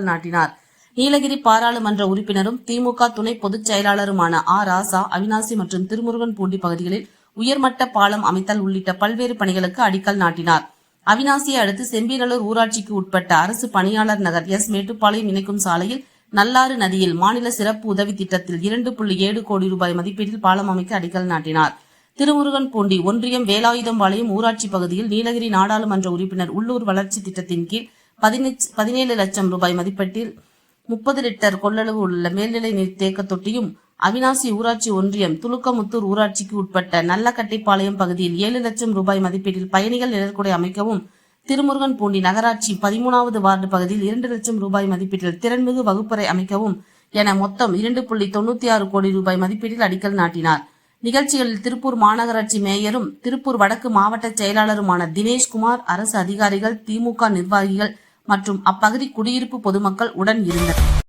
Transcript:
நாட்டினார். நீலகிரி பாராளுமன்ற உறுப்பினரும் திமுக துணை பொதுச் செயலாளருமான ராசா அவிநாசி மற்றும் திருமுருகன்பூண்டி பகுதிகளில் உயர்மட்ட பாலம் அமைத்தல் உள்ளிட்ட பல்வேறு பணிகளுக்கு அடிக்கல் நாட்டினார். அவிநாசியை அடுத்து செம்பிநல்லூர் ஊராட்சிக்கு உட்பட்ட அரசு பணியாளர் நகர் மேட்டுப்பாளையம் இணைக்கும் சாலையில் நல்லாறு நதியில் மாநில சிறப்பு உதவி திட்டத்தில் 2.7 கோடி ரூபாய் மதிப்பீட்டில் பாலம் அமைக்க அடிக்கல் நாட்டினார். திருமுருகன்பூண்டி ஒன்றியம் வேலாயுதம்பாளையம் ஊராட்சி பகுதியில் நீலகிரி நாடாளுமன்ற உறுப்பினர் உள்ளூர் வளர்ச்சி திட்டத்தின் கீழ் 17 லட்சம் ரூபாய் மதிப்பீட்டில் 30 லிட்டர் கொள்ளளவு உள்ள மேல்நிலை நீர் தேக்க தொட்டியும், அவிநாசி ஊராட்சி ஒன்றியம் துலுக்கமுத்தூர் ஊராட்சிக்கு உட்பட்ட நல்லக்கட்டைப்பாளையம் பகுதியில் 7 லட்சம் ரூபாய் மதிப்பீட்டில் பயணிகள் நிழற்குடை அமைக்கவும், திருமுருகன்பூண்டி நகராட்சி 13வது வார்டு பகுதியில் 2 லட்சம் ரூபாய் மதிப்பீட்டில் திறன்மிகு வகுப்பறை அமைக்கவும் என மொத்தம் 2.96 கோடி ரூபாய் மதிப்பீட்டில் அடிக்கல் நாட்டினார். நிகழ்ச்சிகளில் திருப்பூர் மாநகராட்சி மேயரும் திருப்பூர் வடக்கு மாவட்ட செயலாளருமான தினேஷ்குமார், அரசு அதிகாரிகள், திமுக நிர்வாகிகள் மற்றும் அப்பகுதி குடியிருப்பு பொதுமக்கள் உடன் இருந்தனர்.